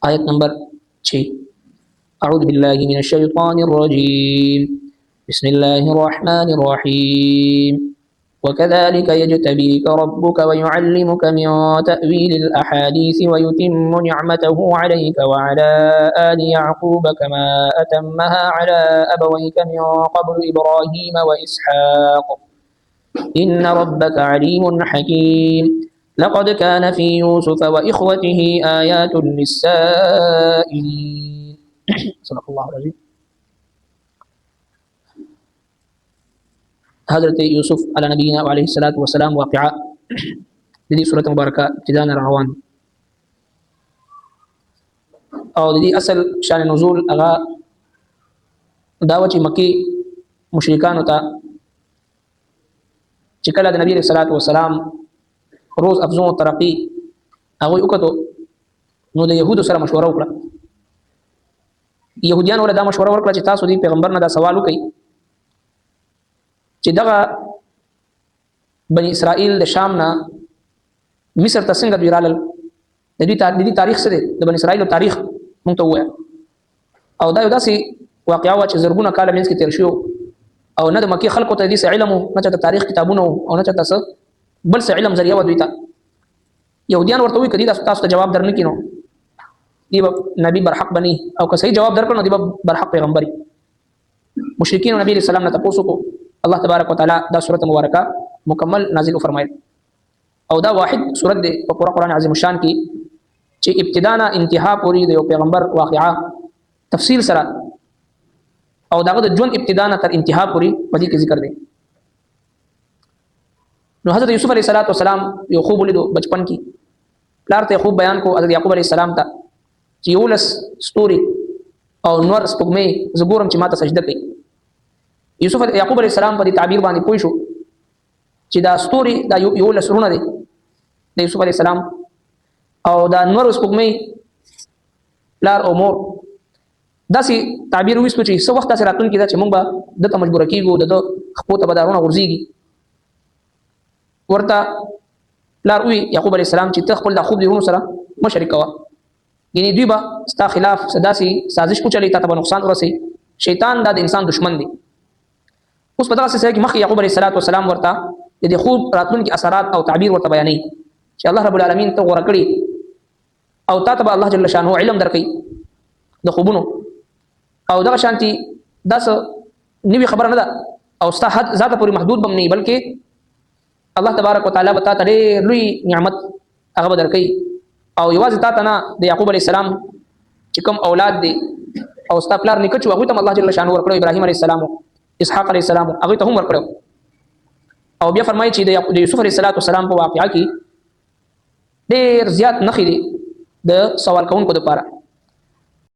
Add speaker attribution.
Speaker 1: آیت نمبر 6. أعوذ بالله من الشيطان الرجيم. بسم الله الرحمن الرحيم. وكذلك يجتبيك ربك ويعلمك من تأويل الأحاديث ويتم نعمته عليك وعلى آل يعقوب كما أتمها على أبويك من قبل إبراهيم وإسحاق إن ربك عليم حكيم. لقد كان في يوسف وإخوته آيات للسائلين. صدق الله العظيم. حضرت یوسف علی نبینا علیه الصلاۃ والسلام واقعه د دې سورته مبارکه ابتداء روان او د دې اصل شان نزول هغه دا و چې مکی مشرکانو ته چې کله د نبی علیه الصلاۃ والسلام روز افزون ترقی هغه وکړو نو د يهودو سره مشوره وکړه. يهوديان ول دا مشوره ورکړه چې تاسو دې پیغمبر نه دا سوال وکړئ چې دغه بني اسرائیل د شام نه مصر ته څنګه دوی رالل، د دې تاریخ څه دی، د بني اسرائیل تاریخ موږ ته ووایه. او دا یو داسې واقعه وه چې زرګونه کاله منځ کې تېر شو او نه د مکې خلکو ته دې څه علم و، نه چېرته تاریخ کتابونه او نه چېرته څه بل څه علم ذریعه وه دوی ته. یهودیان ورته وایي که دې تاسو ته جواب در نه کړي نو دې به نبي برحق بني، او که صحیح جواب درکړو نو دې به برحق پیغمبر وي. مشرکین نبی علیه السلام نه تپوس وکړو، الله تبارک وتعالى دا سورة مبارکه مکمل نازل فرمایل او دا واحد سورت دی په پورا قرآن عظیم الشان کې چې ابتدا نه انتها پورې د یو پیغمبر واقعه تفصیل سره او داغه د ژوند ابتدا نه تر انتها پورې په دې کې ذکر دی. نو حضرت یوسف علیه السلام یو خوب ولیدو بچپن کې، پلار ته خوب بیان کو حضرت یعقوب علیه السلام ته چې یولس ستوري او نور سپوږمۍ زه ګورم چې ماته سجده کوي. یعقوب علیه السلام په دې تعبیر باندې پوه شو چې دا ستوري دا یولس رونه دی د یوسف علیه السلام او دا نور سپوږمۍ پلار او مور. داسې تعبیر ویستو چې څه وخت داسې راتلونکي ده چې موږ به دته مجبوره کېږو د ده خپو ته به دا رونه غورځېږي. ورته پلار ووي یعقوب علیه السلام چې ته خپل دا خوب د رونو سره مه شریک کوه، یعنې دوی به ستا خلاف څه داسې سازش وچلوي، تا ته به نقصان ورسوي. شیطان دا د انسان دشمن دی. اوس په دغه ځای کې مخکې یعقوب علیه السلام ورته د دې خوب راتلونکي اثرات او تعبیر ورته بیانوي چې الله رب العالمین ته غوره کړي او تا ته به الله جل شانه علم درکوي د خوبونو او دغه شانتي دا څه نوې خبره نه ده او ستا حد ذاته پورې محدود به هم نه وي، بلکې الله تبارک وتعالی به تا ته ډېر لوی نعمت هغه به درکوي. او یوازې تا ته نه د یعقوب علیه السلام چې کوم اولاد دی او ستا پلار نیکه چې هغوی ته هم الله جل شانه ورکړی، ابراهیم علیه السلام اسحاق علیه السلام هغوی ته هم ورکړو. او بیا فرمایي چې د یوسف علیه السلام په واقعه کې ډېر زیات نښې دي د سوال کوونکو دپاره.